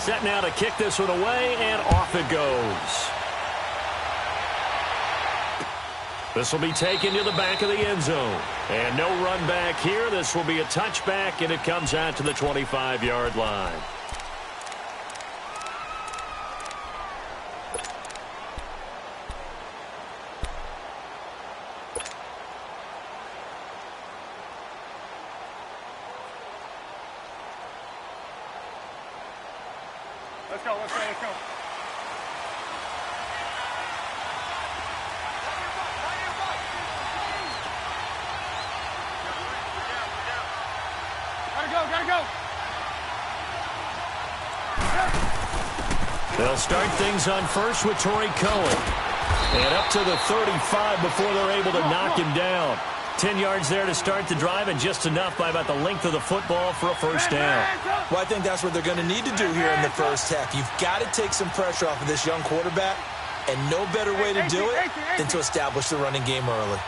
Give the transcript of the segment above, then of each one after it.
Set now to kick this one away, and off it goes. This will be taken to the back of the end zone. And no run back here. This will be a touchback, and it comes out to the 25-yard line. Let's go, let's go, let's go. Gotta go. They'll start things on first with Torrey Cohen. And up to the 35 before they're able to knock him down. 10 yards there to start the drive, and just enough by about the length of the football for a first down. Well, I think that's what they're going to need to do here in the first half. You've got to take some pressure off of this young quarterback, and no better way to do it than to establish the running game early.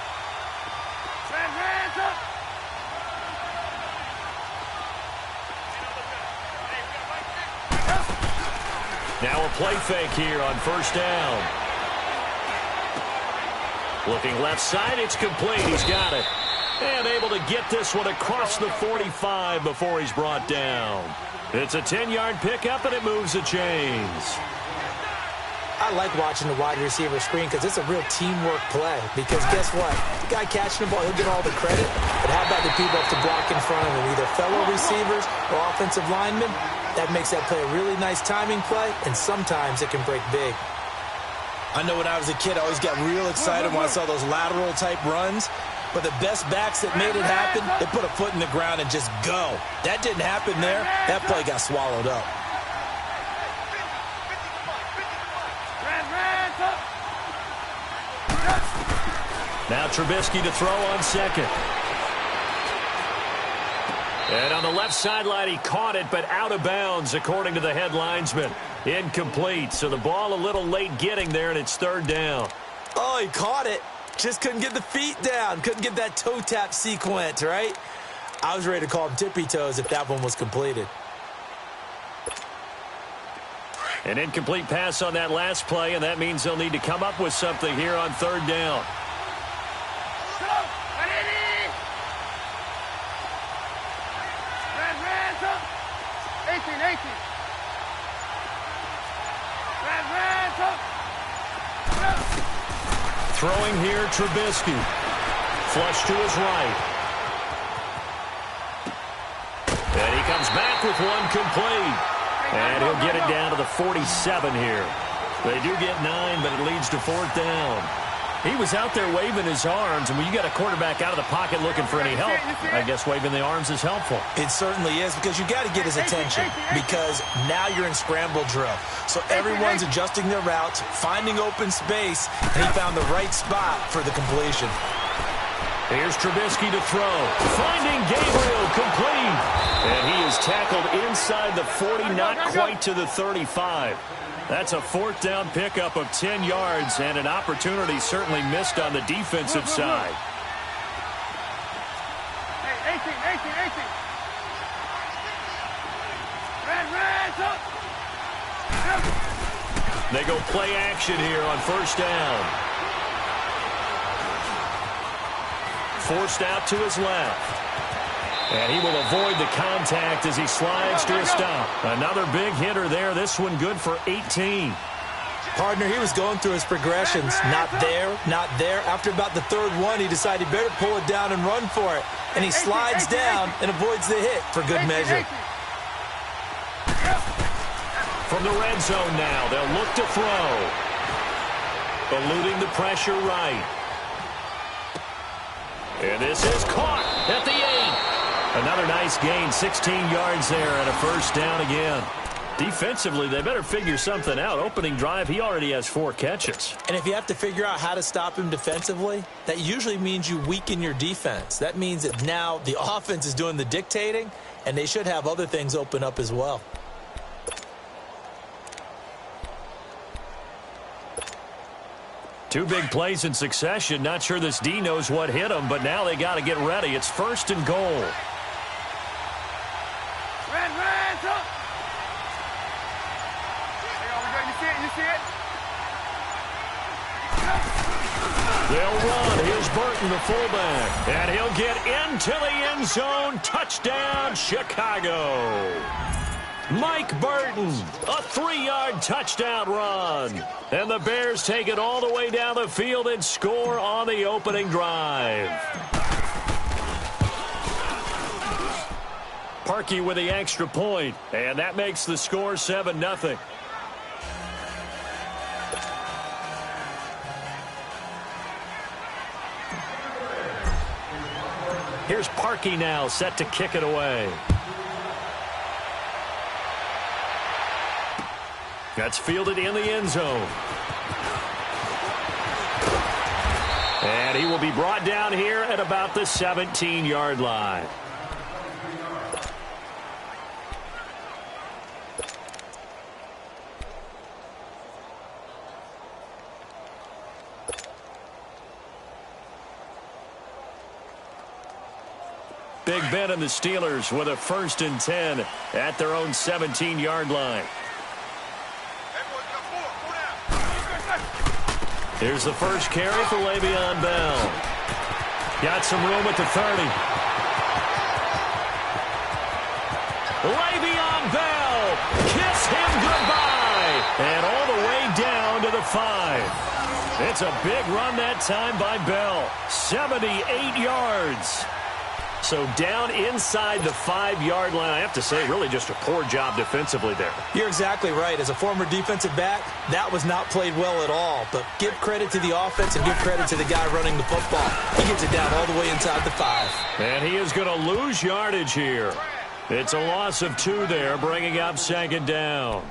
Now a play fake here on first down. Looking left side, it's complete. He's got it. And able to get this one across the 45 before he's brought down. It's a 10-yard pickup, and it moves the chains. I like watching the wide receiver screen because it's a real teamwork play. Because guess what? The guy catching the ball, he'll get all the credit. But how about the people up to block in front of him, either fellow receivers or offensive linemen? That makes that play a really nice timing play, and sometimes it can break big. I know when I was a kid, I always got real excited when I saw those lateral-type runs. But the best backs that made it happen, they put a foot in the ground and just go. That didn't happen there. That play got swallowed up. Now Trubisky to throw on second. And on the left sideline, he caught it, but out of bounds, according to the head linesman. Incomplete, so the ball a little late getting there, and it's third down. Oh, he caught it. Just couldn't get the feet down. Couldn't get that toe tap sequence, right? I was ready to call him tippy toes if that one was completed. An incomplete pass on that last play, and that means they'll need to come up with something here on third down. Throwing here, Trubisky. Flush to his right. And he comes back with one complete. And he'll get it down to the 47 here. They do get 9, but it leads to fourth down. He was out there waving his arms, and when you got a quarterback out of the pocket looking for any help, I guess waving the arms is helpful. It certainly is, because you got to get his attention, because now you're in scramble drill. So everyone's adjusting their routes, finding open space, and he found the right spot for the completion. Here's Trubisky to throw. Finding Gabriel, complete. And he is tackled inside the 40, not quite to the 35. That's a fourth down pickup of 10 yards, and an opportunity certainly missed on the defensive side. Hey, 18. Red, They go play action here on first down. Forced out to his left. And he will avoid the contact as he slides to a stop. Another big hitter there. This one good for 18. Partner, he was going through his progressions. Not there, not there. After about the third one, he decided he better pull it down and run for it. And he slides down and avoids the hit for good measure. From the red zone now, they'll look to throw. Eluding the pressure right. And this is caught at the 8. Another nice gain, 16 yards there, and a first down again. Defensively, they better figure something out. Opening drive, he already has 4 catches. And if you have to figure out how to stop him defensively, that usually means you weaken your defense. That means that now the offense is doing the dictating, and they should have other things open up as well. Two big plays in succession. Not sure this D knows what hit him, but now they got to get ready. It's first and goal. They'll run. Here's Burton, the fullback. And he'll get into the end zone. Touchdown, Chicago. Mike Burton, a 3-yard touchdown run. And the Bears take it all the way down the field and score on the opening drive. Parkey with the extra point, and that makes the score 7-0. Here's Parkey now, set to kick it away. That's fielded in the end zone. And he will be brought down here at about the 17-yard line. Big Ben and the Steelers with a 1st and 10 at their own 17-yard line. Here's the first carry for Le'Veon Bell. Got some room at the 30. Le'Veon Bell, kiss him goodbye. And all the way down to the 5. It's a big run that time by Bell. 78 yards. So down inside the 5-yard line. I have to say, really just a poor job defensively there. You're exactly right. As a former defensive back, that was not played well at all. But give credit to the offense and give credit to the guy running the football. He gets it down all the way inside the 5. And he is going to lose yardage here. It's a loss of 2 there, bringing up 2nd down.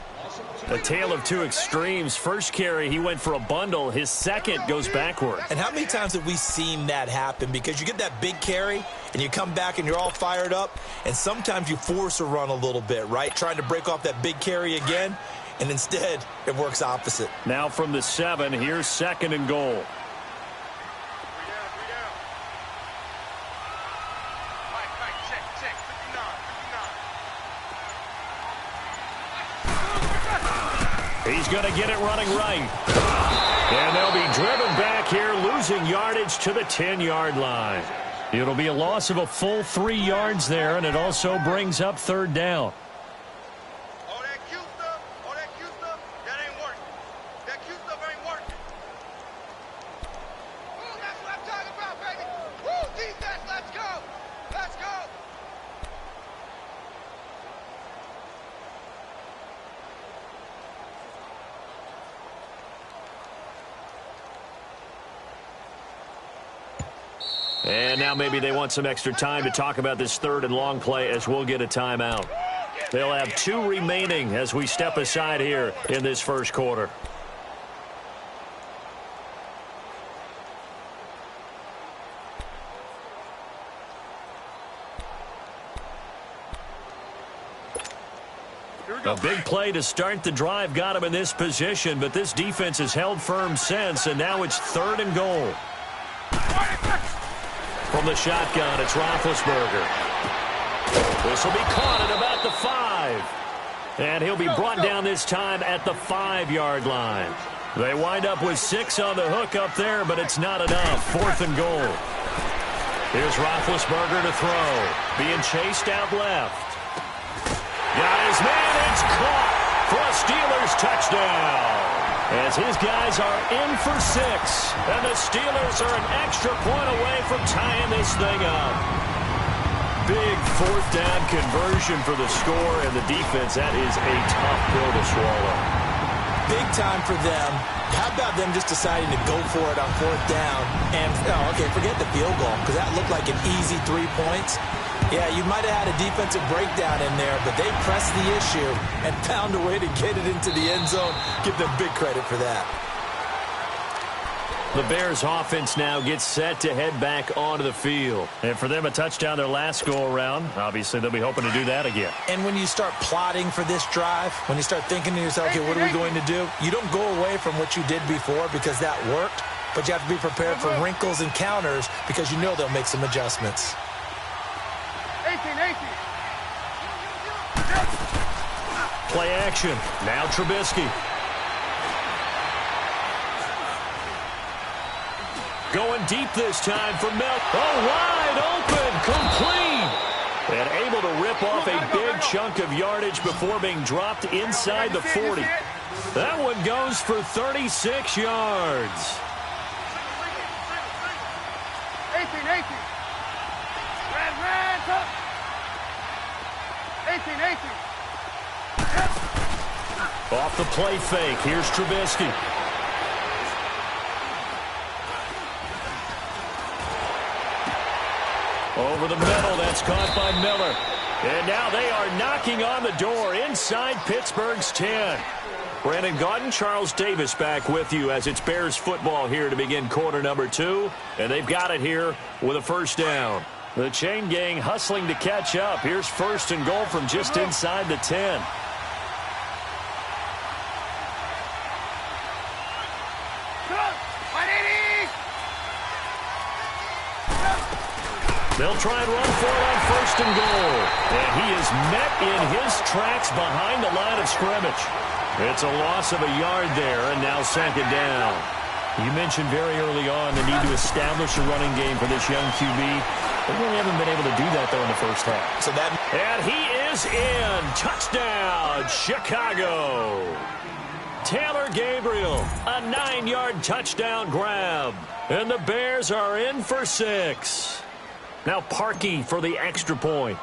A tale of two extremes. First carry, he went for a bundle. His second goes backward. And how many times have we seen that happen? Because you get that big carry, and you come back and you're all fired up, and sometimes you force a run a little bit, right? Trying to break off that big carry again, and instead it works opposite. Now from the 7, here's 2nd and goal. He's going to get it running right. And they'll be driven back here, losing yardage to the 10-yard line. It'll be a loss of a full 3 yards there, and it also brings up 3rd down. All that cute stuff, that ain't working. That cute stuff ain't working. Ooh, that's what I'm talking about, baby. Woo, defense, let's go. Let's go. And now maybe they want some extra time to talk about this 3rd and long play as we'll get a timeout. They'll have 2 remaining as we step aside here in this first quarter. A big play to start the drive got him in this position, but this defense has held firm since, and now it's 3rd and goal. From the shotgun, it's Roethlisberger. This will be caught at about the 5. And he'll be brought down this time at the 5-yard line. They wind up with 6 on the hook up there, but it's not enough. 4th and goal. Here's Roethlisberger to throw. Being chased out left. Got his man, it's caught for a Steelers touchdown. As his guys are in for 6, and the Steelers are an extra point away from tying this thing up. Big 4th down conversion for the score, and the defense, that is a tough pill to swallow. Big time for them. How about them just deciding to go for it on 4th down? And, okay, forget the field goal, because that looked like an easy 3 points. Yeah, you might have had a defensive breakdown in there, but they pressed the issue and found a way to get it into the end zone. Give them big credit for that. The Bears offense now gets set to head back onto the field. And for them, a touchdown their last go-around. Obviously, they'll be hoping to do that again. And when you start plotting for this drive, when you start thinking to yourself, okay, what are we going to do? You don't go away from what you did before because that worked, but you have to be prepared for wrinkles and counters because you know they'll make some adjustments. 18. Play action. Now Trubisky. Going deep this time for Mel. Oh, wide open, complete. And able to rip off a big chunk of yardage before being dropped inside the 40. That one goes for 36 yards. 18. Red, up. 18. Off the play fake. Here's Trubisky. Over the middle. That's caught by Miller. And now they are knocking on the door inside Pittsburgh's 10. Brandon Gaudin, Charles Davis back with you as it's Bears football here to begin quarter number 2. And they've got it here with a first down. The chain gang hustling to catch up. Here's first and goal from just inside the 10. They'll try and run for it on first and goal. And he is met in his tracks behind the line of scrimmage. It's a loss of a yard there, and now second down. You mentioned very early on the need to establish a running game for this young QB. They really haven't been able to do that, though, in the first half. And he is in. Touchdown, Chicago. Taylor Gabriel, a 9-yard touchdown grab. And the Bears are in for 6. Now Parkey for the extra point.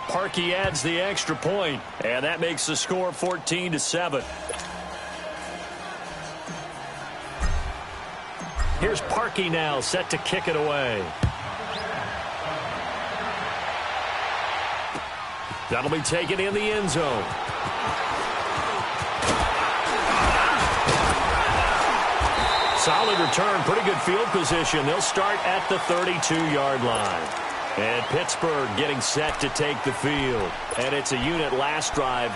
Parkey adds the extra point, and that makes the score 14-7. Here's Parkey now, set to kick it away. That'll be taken in the end zone. Solid return, pretty good field position. They'll start at the 32-yard line. And Pittsburgh getting set to take the field. And it's a unit last drive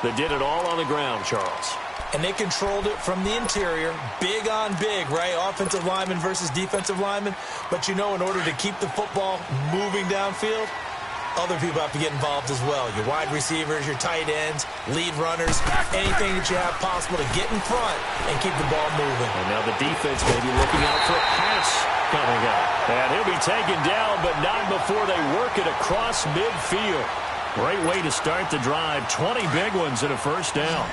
that did it all on the ground, Charles. And they controlled it from the interior, big on big, right? Offensive lineman versus defensive lineman. But, you know, in order to keep the football moving downfield, other people have to get involved as well. Your wide receivers, your tight ends, lead runners, anything that you have possible to get in front and keep the ball moving. And now the defense may be looking out for a pass coming up. And he'll be taken down, but not before they work it across midfield. Great way to start the drive. 20 big ones and a first down.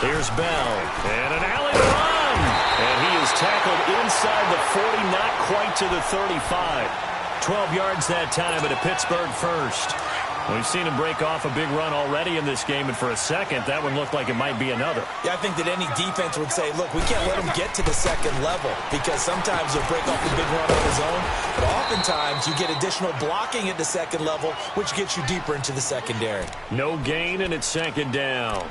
Here's Bell, and an alley run. And he is tackled inside the 40, not quite to the 35. 12 yards that time, but a Pittsburgh first. We've seen him break off a big run already in this game, and for a second, that one looked like it might be another. Yeah, I think that any defense would say, look, we can't let him get to the second level, because sometimes he'll break off a big run on his own, but oftentimes you get additional blocking at the second level, which gets you deeper into the secondary. No gain, and it's second down.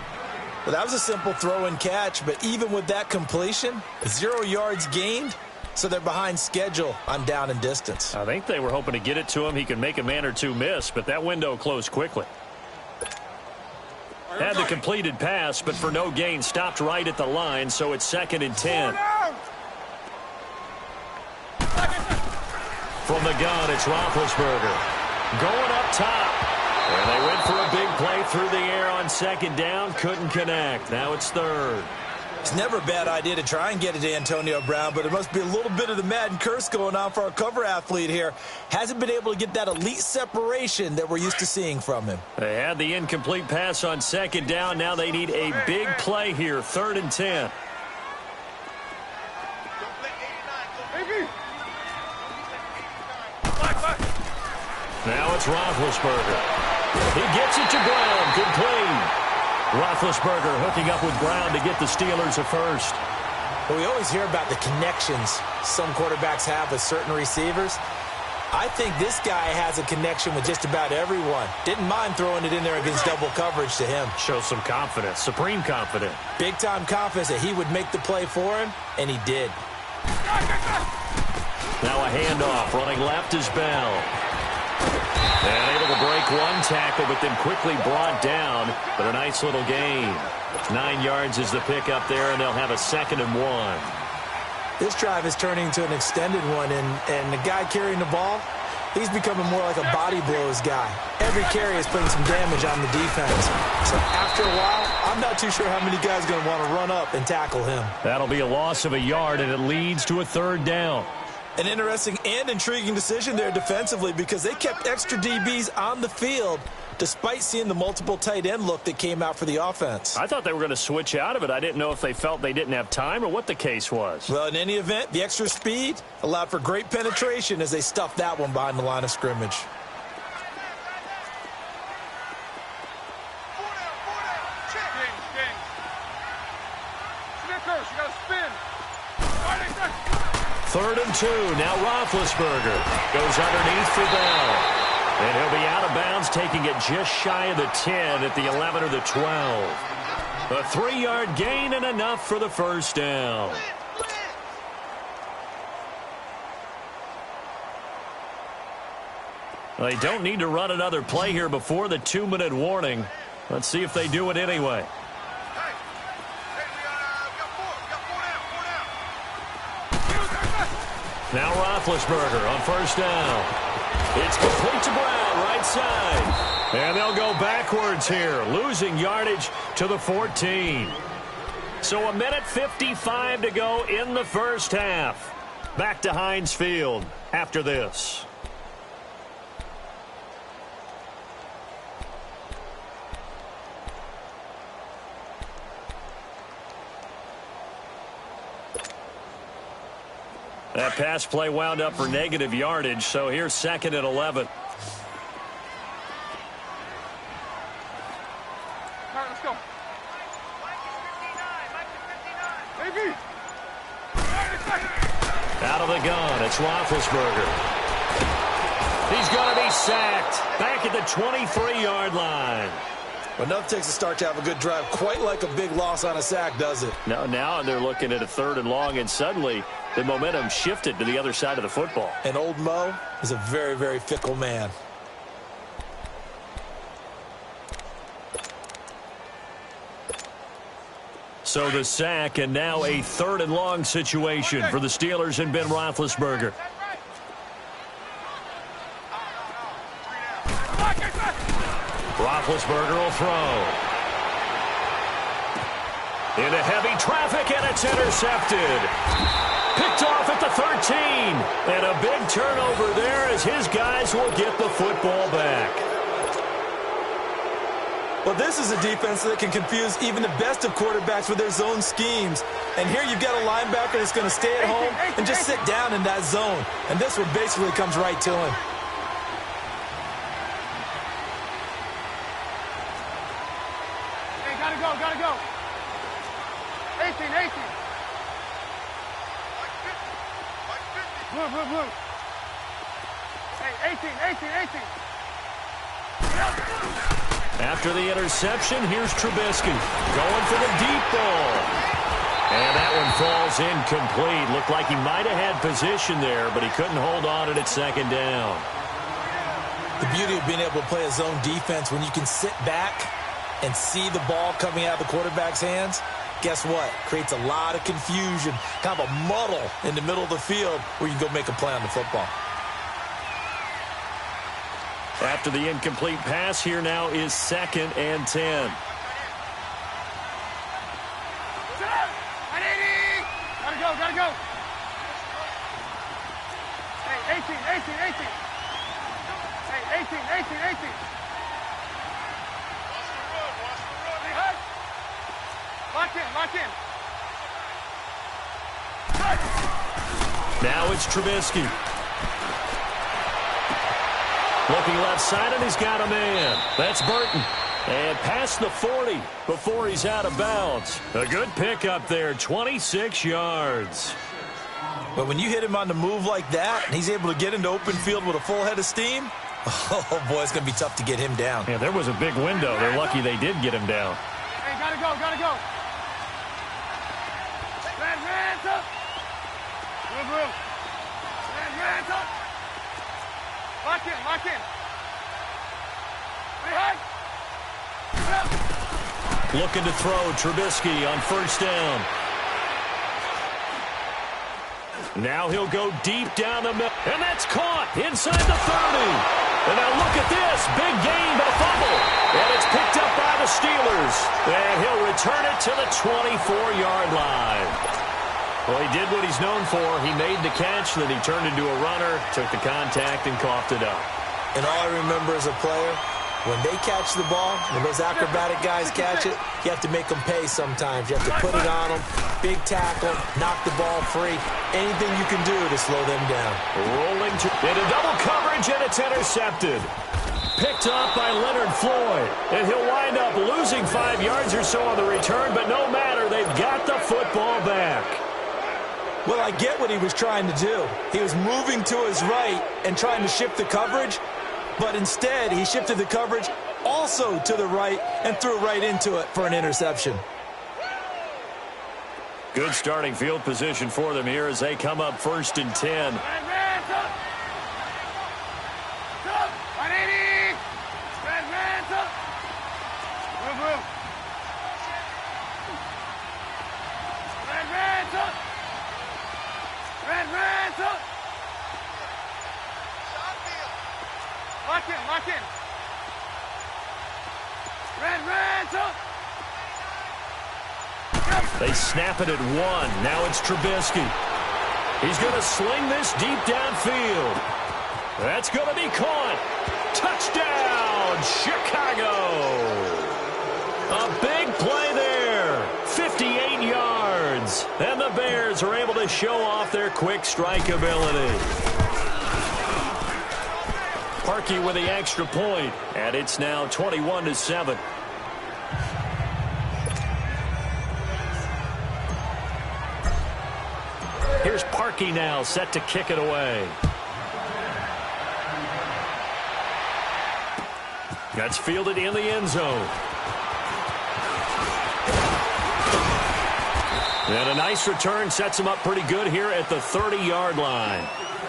Well, that was a simple throw and catch, but even with that completion, 0 yards gained, so they're behind schedule on down and distance. I think they were hoping to get it to him. He could make a man or two miss, but that window closed quickly. Had the completed pass, but for no gain, stopped right at the line, so it's 2nd and 10. From the gun, it's Roethlisberger. Going up top. And they went for a big play through the air on second down. Couldn't connect. Now it's 3rd. It's never a bad idea to try and get it to Antonio Brown, but it must be a little bit of the Madden curse going on for our cover athlete here. Hasn't been able to get that elite separation that we're used to seeing from him. They had the incomplete pass on second down. Now they need a big play here. 3rd and 10. Now it's Roethlisberger. He gets it to Brown. Good play. Roethlisberger hooking up with Brown to get the Steelers a first. Well, we always hear about the connections some quarterbacks have with certain receivers. I think this guy has a connection with just about everyone. Didn't mind throwing it in there against double coverage to him. Shows some confidence, supreme confidence. Big-time confidence that he would make the play for him, and he did. Now a handoff. Running left is Bell. And able to break one tackle, but then quickly brought down. But a nice little gain. 9 yards is the pick up there, and they'll have a 2nd and 1. This drive is turning into an extended one, and the guy carrying the ball, he's becoming more like a body blows guy. Every carry is putting some damage on the defense. So after a while, I'm not too sure how many guys are going to want to run up and tackle him. That'll be a loss of a yard, and it leads to a third down. An interesting and intriguing decision there defensively because they kept extra DBs on the field despite seeing the multiple tight end look that came out for the offense. I thought they were going to switch out of it. I didn't know if they felt they didn't have time or what the case was. Well, in any event, the extra speed allowed for great penetration as they stuffed that one behind the line of scrimmage. Third and 2. Now Roethlisberger goes underneath for Bell. And he'll be out of bounds, taking it just shy of the 10 at the 11 or the 12. A 3-yard gain and enough for the first down. They don't need to run another play here before the 2-minute warning. Let's see if they do it anyway. Now Roethlisberger on first down. It's complete to Brown, right side. And they'll go backwards here, losing yardage to the 14. So 1:55 to go in the first half. Back to Heinz Field after this. That pass play wound up for negative yardage, so here's 2nd and 11. All right, let's go. Baby. Out of the gun, it's Roethlisberger. He's going to be sacked back at the 23-yard line. Well, nothing takes a start to have a good drive quite like a big loss on a sack, does it? No, now they're looking at a 3rd and long, and suddenly the momentum shifted to the other side of the football. And old Mo is a very, very fickle man. So the sack, and now a 3rd and long situation for the Steelers and Ben Roethlisberger. Roethlisberger will throw. Into heavy traffic, and it's intercepted. Picked off at the 13. And a big turnover there as his guys will get the football back. Well, this is a defense that can confuse even the best of quarterbacks with their zone schemes. And here you've got a linebacker that's going to stay at home and just sit down in that zone. And this one basically comes right to him. Hey, gotta go, gotta go. 18. Blue. Hey, 18. After the interception, here's Trubisky going for the deep ball. And that one falls incomplete. Looked like he might have had position there, but he couldn't hold on to it at 2nd down. The beauty of being able to play a zone defense when you can sit back and see the ball coming out of the quarterback's hands, guess what? Creates a lot of confusion, kind of a muddle in the middle of the field where you can go make a play on the football. After the incomplete pass, here now is 2nd and 10. Gotta go. Hey, 18. Hey, 18. Watch the run. Lock in. Now it's Trubisky. Looking left side, and he's got a man. That's Burton. And past the 40 before he's out of bounds. A good pickup there, 26 yards. But when you hit him on the move like that, and he's able to get into open field with a full head of steam, oh, boy, it's going to be tough to get him down. Yeah, there was a big window. They're lucky they did get him down. Hey, gotta go. Hands up. Blue. Hands up. Lock in. Looking to throw Trubisky on first down. Now he'll go deep down the middle. And that's caught inside the 30. And now look at this. Big gain, but a fumble. And it's picked up by the Steelers. And he'll return it to the 24-yard line. Well, he did what he's known for. He made the catch, then he turned into a runner, took the contact, and coughed it up. And all I remember as a player, when they catch the ball, when those acrobatic guys catch it, you have to make them pay sometimes. You have to put it on them, big tackle, knock the ball free. Anything you can do to slow them down. Rolling into double coverage, and it's intercepted. Picked up by Leonard Floyd. And he'll wind up losing 5 yards or so on the return, but no matter, they've got the football back. Well, I get what he was trying to do. He was moving to his right and trying to shift the coverage, but instead he shifted the coverage also to the right and threw right into it for an interception. Good starting field position for them here as they come up 1st and 10. Lock in. They snap it at 1. Now it's Trubisky. He's going to sling this deep downfield. That's going to be caught. Touchdown, Chicago. A big play there. 58 yards. And the Bears are able to show off their quick strike ability. Parkey with the extra point, and it's now 21-7. Here's Parkey now, set to kick it away. That's fielded in the end zone. And a nice return sets him up pretty good here at the 30-yard line.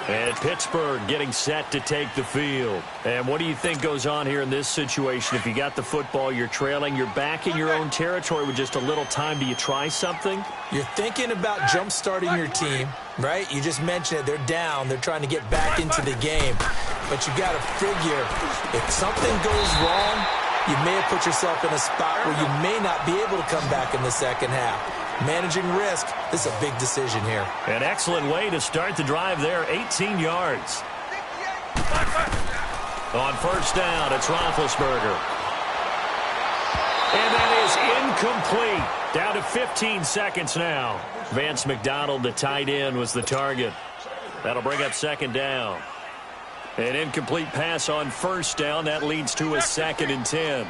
And Pittsburgh getting set to take the field. And what do you think goes on here in this situation? If you got the football, you're trailing, you're back in your own territory with just a little time. Do you try something? You're thinking about jump-starting your team, right? You just mentioned it. They're down. They're trying to get back into the game. But you got to figure, if something goes wrong, you may have put yourself in a spot where you may not be able to come back in the second half. Managing risk, this is a big decision here. An excellent way to start the drive there, 18 yards. On 1st down, it's Roethlisberger. And that is incomplete. Down to 15 seconds now. Vance McDonald, the tight end, was the target. That'll bring up 2nd down. An incomplete pass on 1st down. That leads to a 2nd and 10.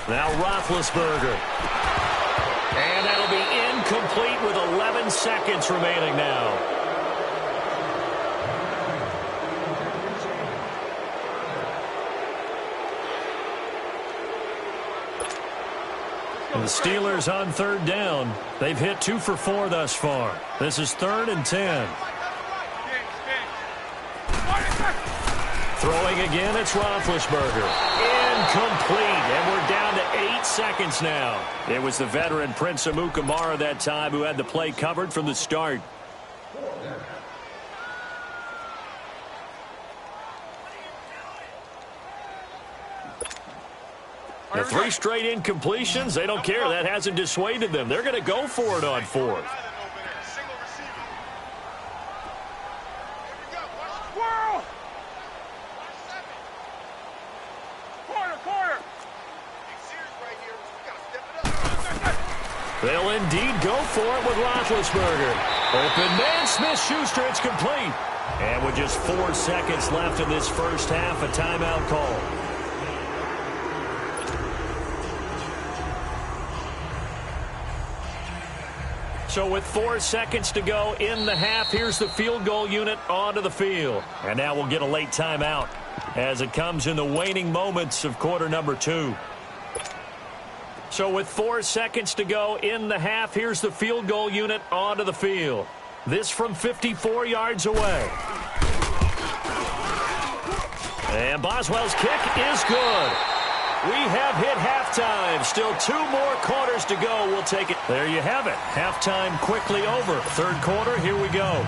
Now Roethlisberger. And that'll be incomplete with 11 seconds remaining now. And the Steelers on 3rd down. They've hit 2 for 4 thus far. This is 3rd and 10. Throwing again, it's Roethlisberger. Incomplete, and we're down to 8 seconds now. It was the veteran Prince Amukamara that time who had the play covered from the start. The 3 straight incompletions, they don't care. That hasn't dissuaded them. They're going to go for it on 4th. They'll indeed go for it with Roethlisberger. Open man, Smith-Schuster, it's complete. And with just 4 seconds left in this first half, a timeout call. So with 4 seconds to go in the half, here's the field goal unit onto the field. And now we'll get a late timeout as it comes in the waning moments of quarter number 2. So with 4 seconds to go in the half, here's the field goal unit onto the field. This from 54 yards away. And Boswell's kick is good. We have hit halftime. Still 2 more quarters to go. We'll take it. There you have it. Halftime quickly over. Third quarter, here we go.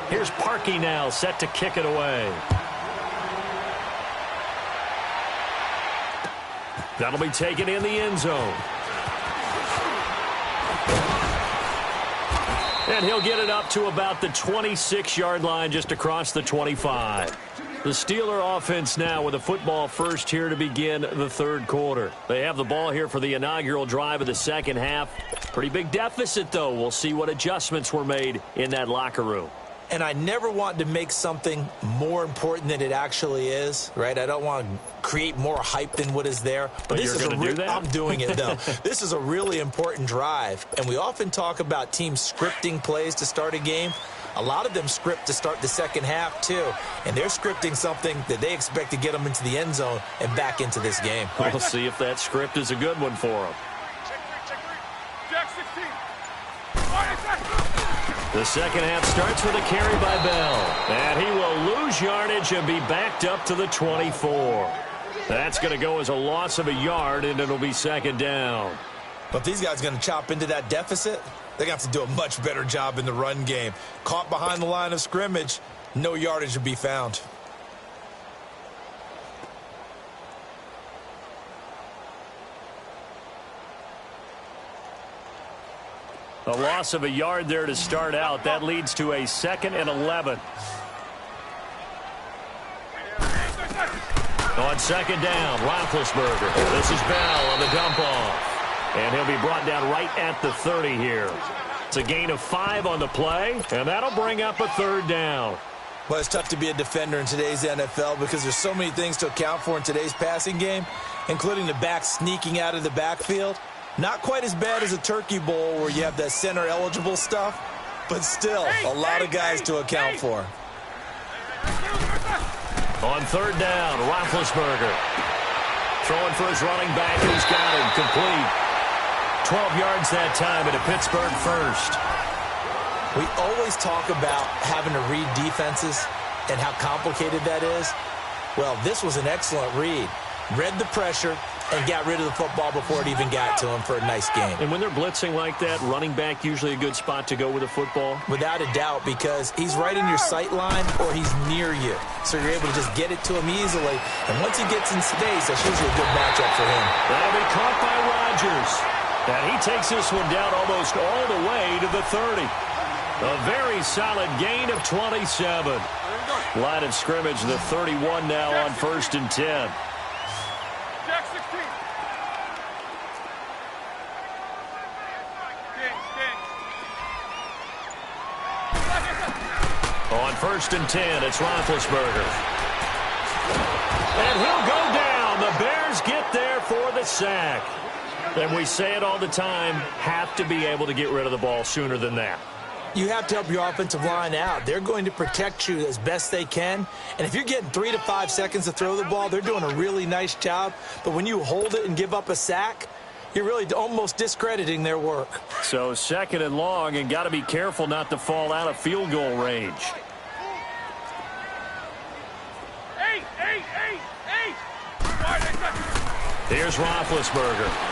Here's Parkey now, set to kick it away. That'll be taken in the end zone. And he'll get it up to about the 26-yard line, just across the 25. The Steeler offense now with a football first here to begin the third quarter. They have the ball here for the inaugural drive of the second half. Pretty big deficit, though. We'll see what adjustments were made in that locker room. And I never want to make something more important than it actually is, right? I don't want to create more hype than what is there. But this is do that? I'm doing it, though. This is a really important drive. And we often talk about teams scripting plays to start a game. A lot of them script to start the second half, too. And they're scripting something that they expect to get them into the end zone and back into this game. We'll see if that script is a good one for them. Jack 16. The second half starts with a carry by Bell. And he will lose yardage and be backed up to the 24. That's going to go as a loss of a yard, and it'll be second down. But if these guys are going to chop into that deficit, they're going to have to do a much better job in the run game. Caught behind the line of scrimmage, no yardage to be found. A loss of a yard there to start out. That leads to a 2nd and 11. On second down, Roethlisberger. This is Bell on the dump off. And he'll be brought down right at the 30 here. It's a gain of 5 on the play, and that'll bring up a third down. Well, it's tough to be a defender in today's NFL because there's so many things to account for in today's passing game, including the back sneaking out of the backfield. Not quite as bad as a turkey bowl where you have that center-eligible stuff, but still a lot of guys to account for. On third down, Roethlisberger. Throwing for his running back, and he's got him complete. 12 yards that time at a Pittsburgh first. We always talk about having to read defenses and how complicated that is. Well, this was an excellent read. Read the pressure and got rid of the football before it even got to him for a nice game. And when they're blitzing like that, running back usually a good spot to go with the football? Without a doubt, because he's right in your sight line or he's near you. So you're able to just get it to him easily. And once he gets in space, that's usually a good matchup for him. That'll be caught by Rodgers. And he takes this one down almost all the way to the 30. A very solid gain of 27. Line of scrimmage, the 31 now on 1st and 10. Jack 16. On 1st and 10, it's Roethlisberger. And he'll go down. The Bears get there for the sack. And we say it all the time, have to be able to get rid of the ball sooner than that. You have to help your offensive line out. They're going to protect you as best they can. And if you're getting 3 to 5 seconds to throw the ball, they're doing a really nice job. But when you hold it and give up a sack, you're really almost discrediting their work. So 2nd and long, and got to be careful not to fall out of field goal range. Here's Roethlisberger.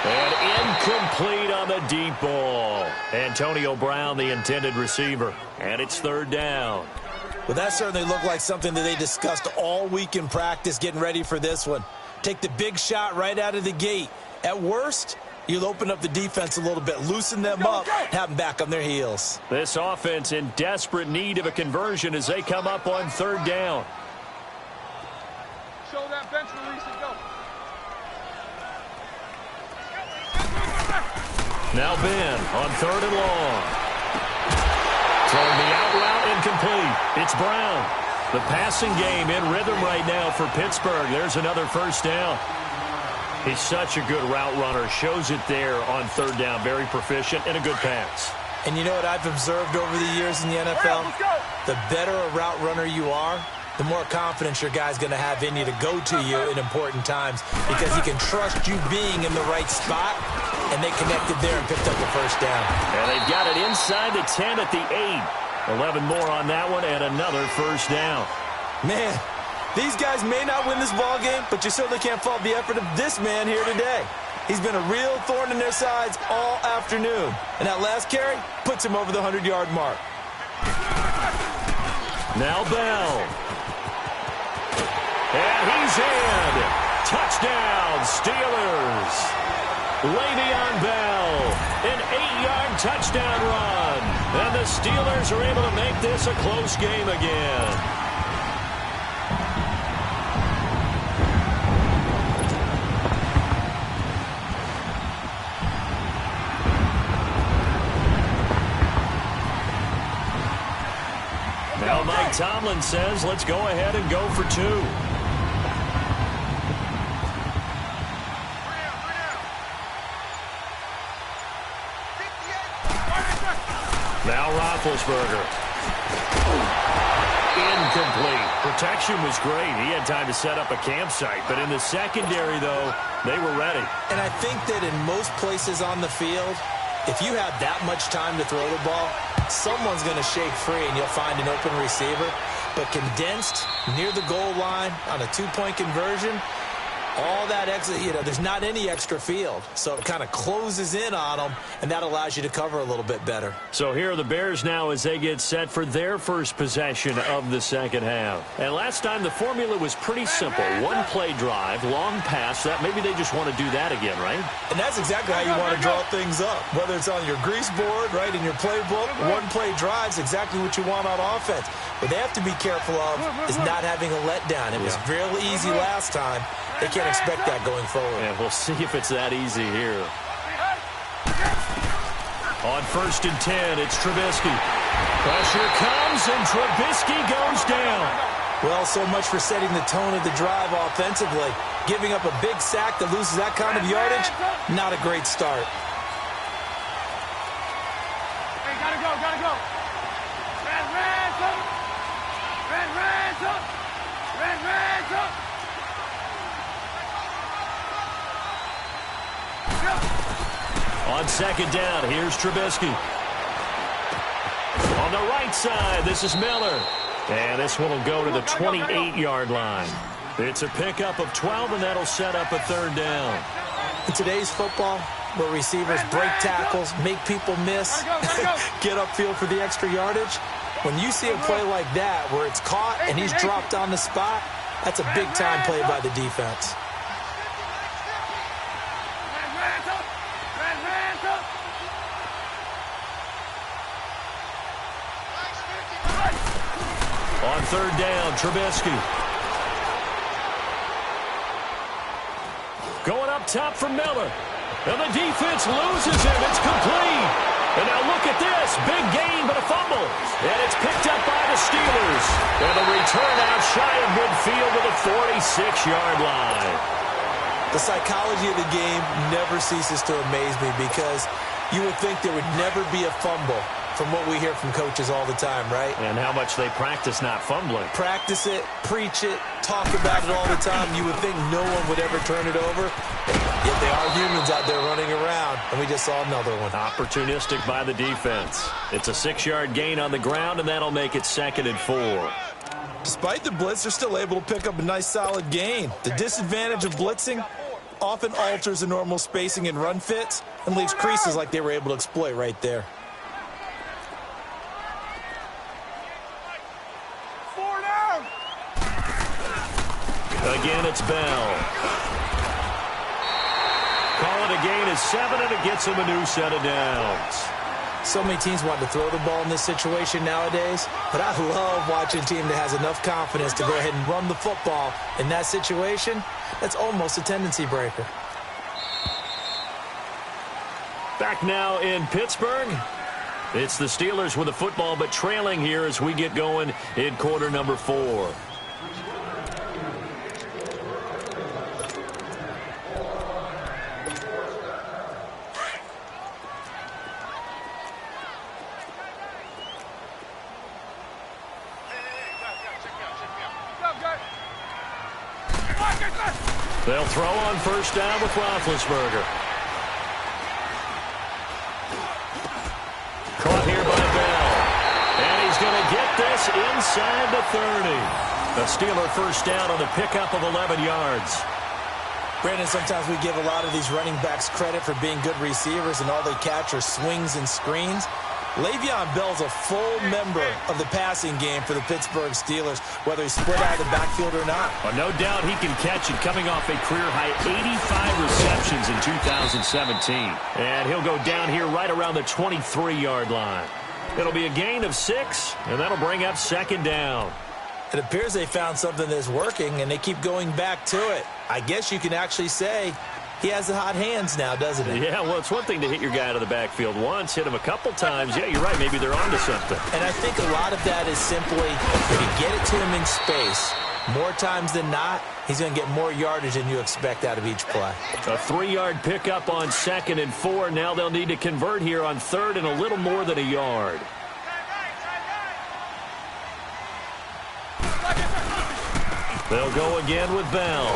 And incomplete on the deep ball. Antonio Brown, the intended receiver. And it's 3rd down. Well, that certainly looked like something that they discussed all week in practice getting ready for this one. Take the big shot right out of the gate. At worst, you'll open up the defense a little bit, loosen them up, have them back on their heels. This offense in desperate need of a conversion as they come up on 3rd down. Show that bench release and go. Now Ben on 3rd and long. Throwing the out route incomplete. It's Brown. The passing game in rhythm right now for Pittsburgh. There's another 1st down. He's such a good route runner. Shows it there on 3rd down. Very proficient and a good pass. And you know what I've observed over the years in the NFL? The better a route runner you are, the more confidence your guy's going to have in you to go to you in important times because he can trust you being in the right spot, and they connected there and picked up the 1st down. And they've got it inside the 10 at the 8. 11 more on that one and another another first down. Man, these guys may not win this ball game, but you certainly can't fault the effort of this man here today. He's been a real thorn in their sides all afternoon. And that last carry puts him over the 100-yard mark. Now Bell. And he's in. Touchdown, Steelers. Le'Veon Bell, an 8-yard touchdown run. And the Steelers are able to make this a close game again. Now Mike Tomlin says, let's go ahead and go for 2. Now Roethlisberger. Incomplete. Protection was great. He had time to set up a campsite. But in the secondary, though, they were ready. And I think that in most places on the field, if you have that much time to throw the ball, someone's going to shake free and you'll find an open receiver. But condensed near the goal line on a 2-point conversion, all that extra, there's not any extra field. So it kind of closes in on them, and that allows you to cover a little bit better. So here are the Bears now as they get set for their first possession of the second half. And last time the formula was pretty simple. One play drive, long pass. That maybe they just want to do that again, right? And that's exactly how you want to draw things up. Whether it's on your grease board, right, in your playbook, one play drive's exactly what you want on offense. What they have to be careful of is not having a letdown. It was real easy last time. They can't expect that going forward. And we'll see if it's that easy here. On 1st and 10, it's Trubisky. Pressure comes, and Trubisky goes down. Well, so much for setting the tone of the drive offensively. Giving up a big sack that loses that kind of yardage, not a great start. Hey, gotta go. Red ransom. On second down, here's Trubisky. On the right side, this is Miller. And this one will go to the 28-yard line. It's a pickup of 12, and that'll set up a 3rd down. In today's football, where receivers break tackles, make people miss, get upfield for the extra yardage, when you see a play like that where it's caught and he's dropped on the spot, that's a big-time play by the defense. On 3rd down, Trubisky. Going up top for Miller. And the defense loses him. It's complete. And now look at this. Big gain, but a fumble. And it's picked up by the Steelers. And the return out shy of midfield to the 46-yard line. The psychology of the game never ceases to amaze me because you would think there would never be a fumble from what we hear from coaches all the time, right? And how much they practice not fumbling. Practice it, preach it, talk about it all the time. You would think no one would ever turn it over. Yet they are humans out there running around, and we just saw another one. Opportunistic by the defense. It's a 6-yard gain on the ground, and that'll make it 2nd and 4. Despite the blitz, they're still able to pick up a nice, solid gain. The disadvantage of blitzing often alters the normal spacing and run fits and leaves creases like they were able to exploit right there. Again, it's Bell. Call it a gain of 7, and it gets him a new set of downs. So many teams want to throw the ball in this situation nowadays, but I love watching a team that has enough confidence to go ahead and run the football. In that situation, that's almost a tendency breaker. Back now in Pittsburgh. It's the Steelers with the football, but trailing here as we get going in quarter number 4. They'll throw on 1st down with Roethlisberger. Caught here by Bell. And he's going to get this inside the 30. The Steeler first down on the pickup of 11 yards. Brandon, sometimes we give a lot of these running backs credit for being good receivers, and all they catch are swings and screens. Le'Veon Bell's a full member of the passing game for the Pittsburgh Steelers, whether he's split out of the backfield or not. Well, no doubt he can catch it, coming off a career-high 85 receptions in 2017. And he'll go down here right around the 23-yard line. It'll be a gain of 6, and that'll bring up second down. It appears they found something that's working, and they keep going back to it. I guess you can actually say he has the hot hands now, doesn't he? Yeah, well, it's one thing to hit your guy out of the backfield once, hit him a couple times. Yeah, you're right. Maybe they're onto something. And I think a lot of that is simply if you get it to him in space, more times than not, he's going to get more yardage than you expect out of each play. A 3-yard pickup on 2nd and 4. Now they'll need to convert here on 3rd and a little more than a yard. They'll go again with Bell.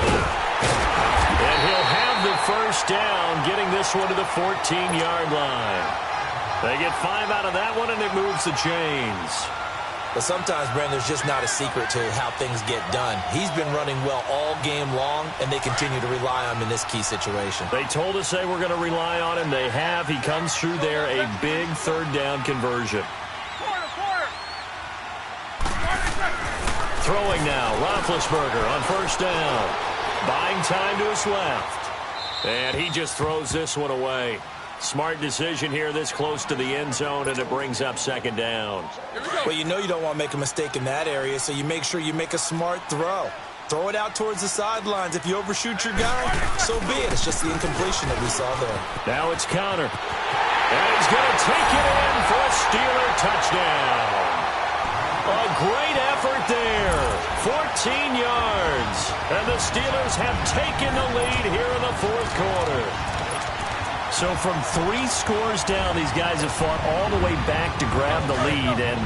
And he'll have the first down, getting this one to the 14-yard line. They get 5 out of that one, and it moves the chains. But sometimes, Brandon, there's just not a secret to how things get done. He's been running well all game long, and they continue to rely on him in this key situation. They told us they were going to rely on him. They have. He comes through there, a big 3rd down conversion. Throwing now, Roethlisberger on 1st down. Buying time to his left. And he just throws this one away. Smart decision here this close to the end zone, and it brings up 2nd down. Well, you know you don't want to make a mistake in that area, so you make sure you make a smart throw. Throw it out towards the sidelines. If you overshoot your guy, so be it. It's just the incompletion that we saw there. Now it's Connor. And he's going to take it in for a Steeler touchdown. A great effort there. 14 yards. And the Steelers have taken the lead here in the 4th quarter. So from 3 scores down, these guys have fought all the way back to grab the lead. And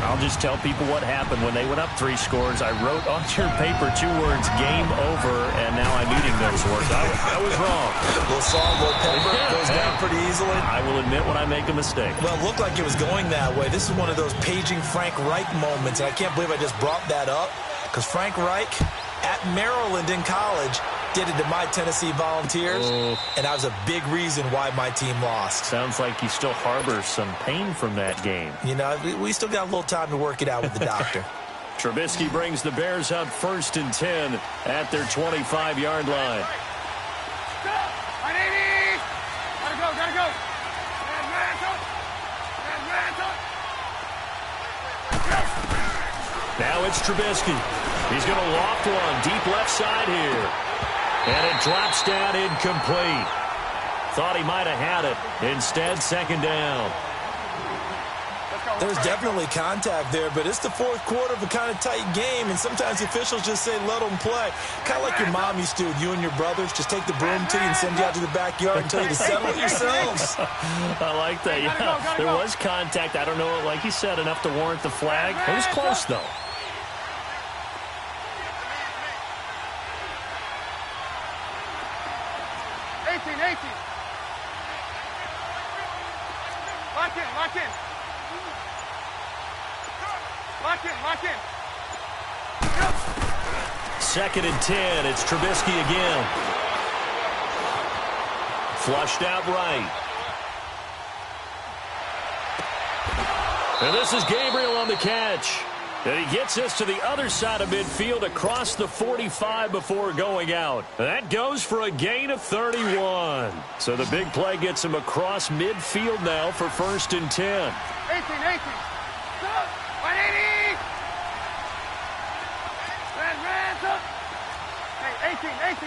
I'll just tell people what happened when they went up 3 scores. I wrote on your paper 2 words, game over, and now I'm eating those words. I was wrong. Little salt, little pepper, goes down pretty easily. I will admit when I make a mistake. Well, it looked like it was going that way. This is one of those paging Frank Reich moments, and I can't believe I just brought that up, because Frank Reich at Maryland in college did it to my Tennessee Volunteers, and that was a big reason why my team lost. Sounds like he still harbors some pain from that game. You know, we still got a little time to work it out with the doctor. Trubisky brings the Bears up 1st and 10 at their 25-yard line. Gotta go. Now it's Trubisky. He's going to loft one deep left side here. And it drops down incomplete. Thought he might have had it. Instead, 2nd down. There's definitely contact there, but it's the 4th quarter of a kind of tight game, and sometimes the officials just say, let them play. Kind of like your mom used to with you and your brothers. Just take the broom to you and send you out to the backyard and tell you to settle it yourselves. I like that, yeah. There was contact. I don't know, like you said, enough to warrant the flag. It was close, though. Lock in. 2nd and 10. It's Trubisky again. Flushed out right. And this is Gabriel on the catch. And he gets us to the other side of midfield across the 45 before going out. That goes for a gain of 31. So the big play gets him across midfield now for 1st and 10. 18. 180. Hey, 18.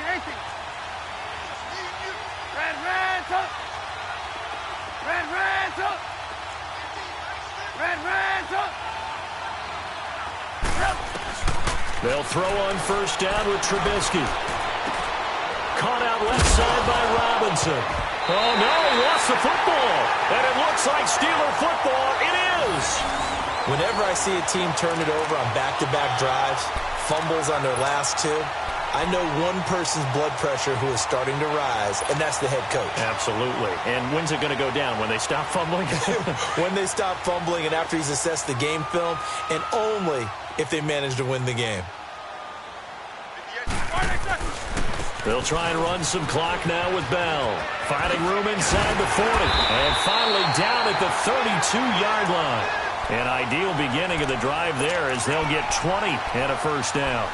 Red. They'll throw on 1st down with Trubisky. Caught out left side by Robinson. Oh, no, he lost the football. And it looks like Steeler football. It is. Whenever I see a team turn it over on back-to-back drives, fumbles on their last 2, I know one person's blood pressure who is starting to rise, and that's the head coach. Absolutely. And when's it going to go down? When they stop fumbling? When they stop fumbling and after he's assessed the game film, and only if they manage to win the game. They'll try and run some clock now with Bell. Finding room inside the 40. And finally down at the 32-yard line. An ideal beginning of the drive there as they'll get 20 and a first down.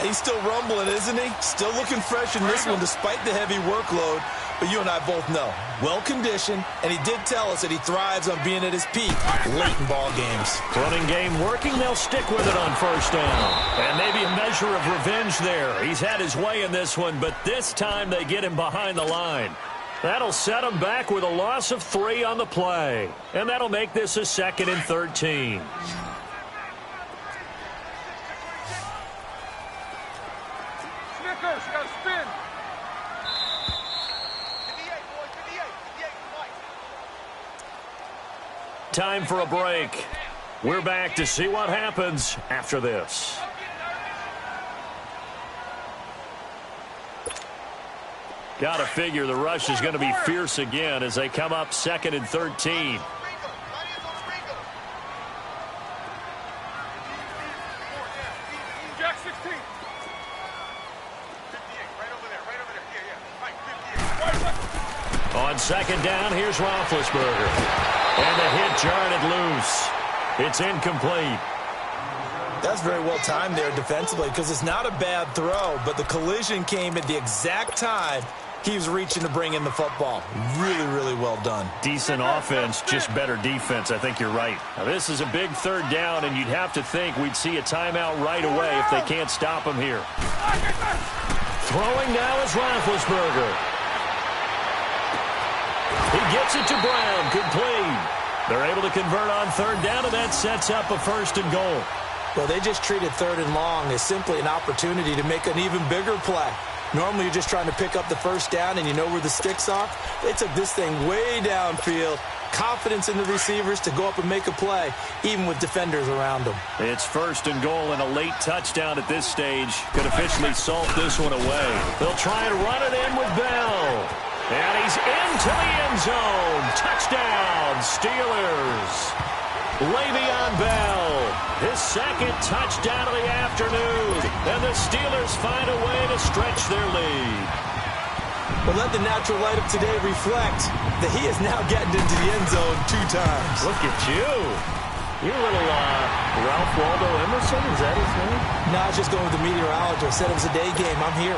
He's still rumbling, isn't he? Still looking fresh in this one despite the heavy workload. But you and I both know, well-conditioned, and he did tell us that he thrives on being at his peak late in ball games. Running game working, they'll stick with it on first down. And maybe a measure of revenge there. He's had his way in this one, but this time they get him behind the line. That'll set him back with a loss of 3 on the play. And that'll make this a 2nd and 13. Snickers, you got to spin. Time for a break. We're back to see what happens after this. Got to figure the rush is going to be fierce again as they come up 2nd and 13. Jack 16. 58, right over there. Yeah. Right, 58. On 2nd down, here's Roethlisberger. And the hit jarred it loose. It's incomplete. That's very well timed there defensively because it's not a bad throw, but the collision came at the exact time he was reaching to bring in the football. Really, really well done. Decent offense, just better defense. I think you're right. Now, this is a big 3rd down, and you'd have to think we'd see a timeout right away if they can't stop him here. Throwing now is Roethlisberger. He gets it to Brown, complete. They're able to convert on 3rd down, and that sets up a 1st and goal. Well, they just treated 3rd and long as simply an opportunity to make an even bigger play. Normally, you're just trying to pick up the 1st down, and you know where the sticks are. They took this thing way downfield. Confidence in the receivers to go up and make a play, even with defenders around them. It's 1st and goal, and a late touchdown at this stage could officially salt this one away. They'll try and run it in with Bell. And he's into the end zone. Touchdown, Steelers. Le'Veon Bell, his 2nd touchdown of the afternoon. And the Steelers find a way to stretch their lead. But let the natural light of today reflect that he is now getting into the end zone 2 times. Look at you. You're a little Ralph Waldo Emerson, is that his name? No, I was just going with the meteorologist. Said it was a day game. I'm here.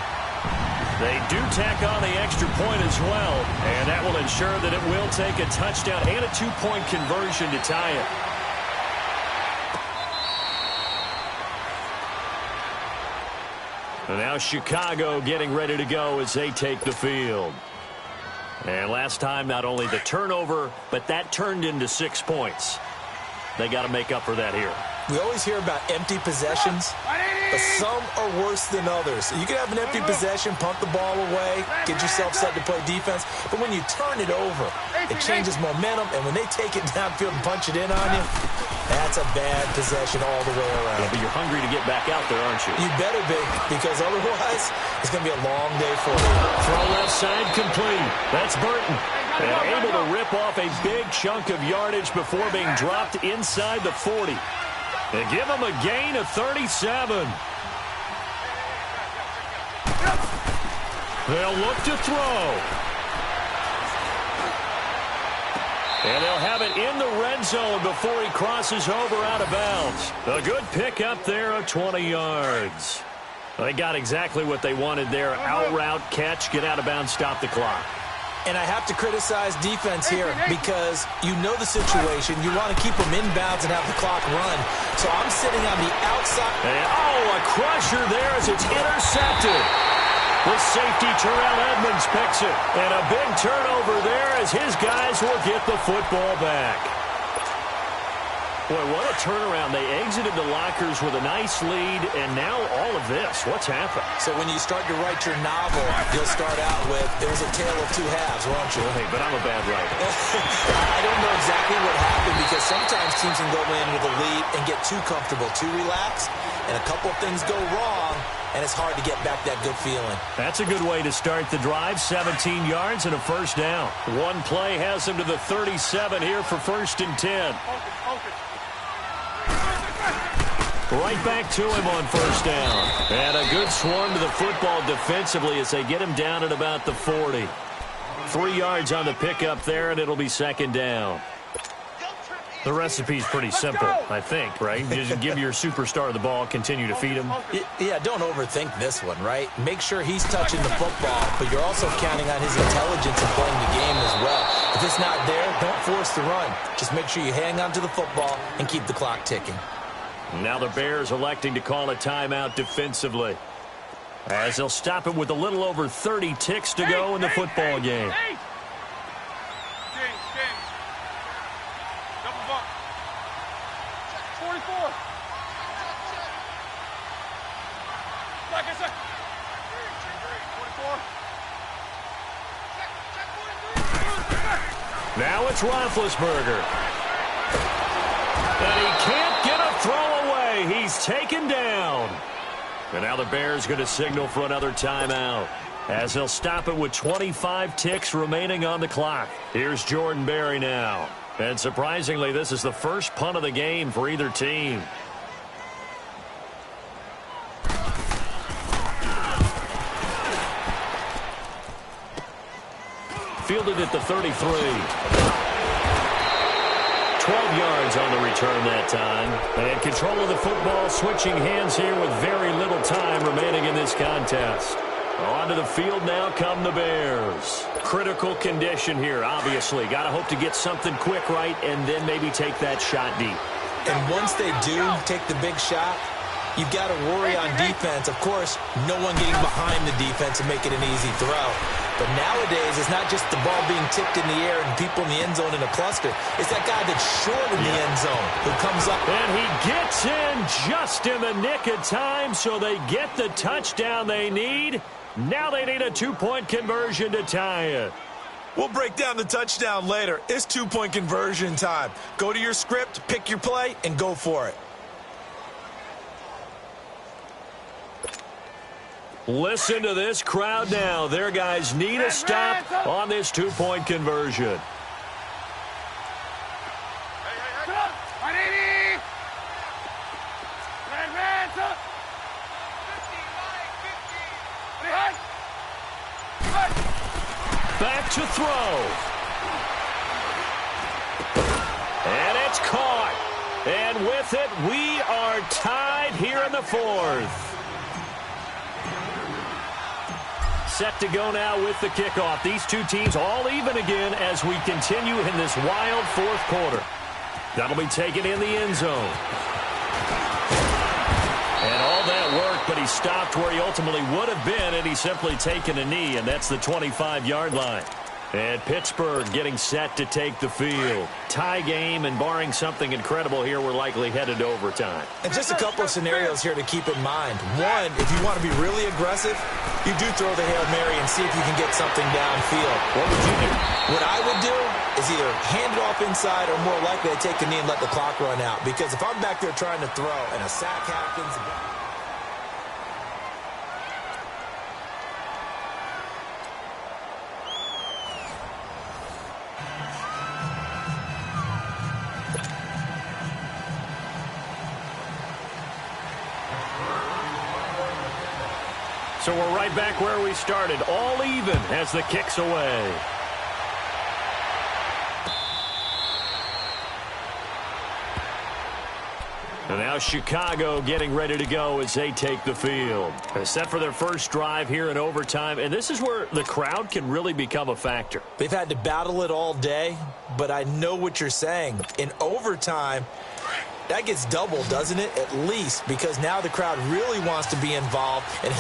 They do tack on the extra point as well, and that will ensure that it will take a touchdown and a 2-point conversion to tie it. And now Chicago getting ready to go as they take the field. And last time, not only the turnover, but that turned into 6 points. They got to make up for that here. We always hear about empty possessions, but some are worse than others. You can have an empty possession, punt the ball away, get yourself set to play defense, but when you turn it over, it changes momentum, and when they take it downfield and punch it in on you, that's a bad possession all the way around. Yeah, but you're hungry to get back out there, aren't you? You better be, because otherwise, it's going to be a long day for you. Throw left side complete. That's Burton. And able to rip off a big chunk of yardage before being dropped inside the 40. And give him a gain of 37. They'll look to throw. And they'll have it in the red zone before he crosses over out of bounds. A good pickup there of 20 yards. They got exactly what they wanted there. Out route, catch, get out of bounds, stop the clock. And I have to criticize defense here because you know the situation. You want to keep them inbounds and have the clock run. So I'm sitting on the outside. And, a crusher there as it's intercepted. The safety, Terrell Edmonds, picks it. And a big turnover there as his guys will get the football back. Boy, what a turnaround. They exited the lockers with a nice lead, and now all of this. What's happened? So when you start to write your novel, you'll start out with, it was a tale of two halves, won't you? Hey, but I'm a bad writer. I don't know exactly what happened because sometimes teams can go in with a lead and get too comfortable, too relaxed, and a couple of things go wrong, and it's hard to get back that good feeling. That's a good way to start the drive. 17 yards and a first down. One play has them to the 37 here for 1st and 10. Right back to him on 1st down. And a good swarm to the football defensively as they get him down at about the 40. 3 yards on the pickup there, and it'll be 2nd down. The recipe's pretty simple, I think, right? You just give your superstar the ball, continue to feed him. Yeah, don't overthink this one, right? Make sure he's touching the football, but you're also counting on his intelligence in playing the game as well. If it's not there, don't force the run. Just make sure you hang on to the football and keep the clock ticking. Now the Bears electing to call a timeout defensively, as they'll stop it with a little over 30 ticks to go in the football game. Double bump. 44. Second. 44. Now it's Roethlisberger. And he can't get a throw away. He's taken down. And now the Bears going to signal for another timeout, as they'll stop it with 25 ticks remaining on the clock. Here's Jordan Berry now. And surprisingly, this is the first punt of the game for either team. Fielded at the 33. 12 yards on the return that time. And control of the football, switching hands here with very little time remaining in this contest. Onto the field now come the Bears. Critical condition here, obviously. Got to hope to get something quick right and then maybe take that shot deep. And once they do take the big shot, you've got to worry on defense. Of course, no one getting behind the defense and make it an easy throw. But nowadays, it's not just the ball being tipped in the air and people in the end zone in a cluster. It's that guy that's short in the end zone who comes up. And he gets in just in the nick of time, so they get the touchdown they need. Now they need a 2-point conversion to tie it. We'll break down the touchdown later. It's 2-point conversion time. Go to your script, pick your play, and go for it. Listen to this crowd now. Their guys need a stop on this 2-point conversion. Back to throw. And it's caught. And with it, we are tied here in the 4th. Set to go now with the kickoff. These two teams all even again as we continue in this wild 4th quarter. That'll be taken in the end zone. And all that work, but he stopped where he ultimately would have been, and he's simply taken a knee, and that's the 25-yard line. And Pittsburgh getting set to take the field. Tie game, and barring something incredible here, we're likely headed to overtime. And just a couple of scenarios here to keep in mind. One, if you want to be really aggressive, you do throw the Hail Mary and see if you can get something downfield. What would you do? What I would do is either hand it off inside or more likely to take a knee and let the clock run out. Because if I'm back there trying to throw and a sack happens... So we're right back where we started, all even as the kick's away. And now Chicago getting ready to go as they take the field. They're set for their first drive here in overtime, and this is where the crowd can really become a factor. They've had to battle it all day, but I know what you're saying. In overtime, that gets doubled, doesn't it? At least, because now the crowd really wants to be involved and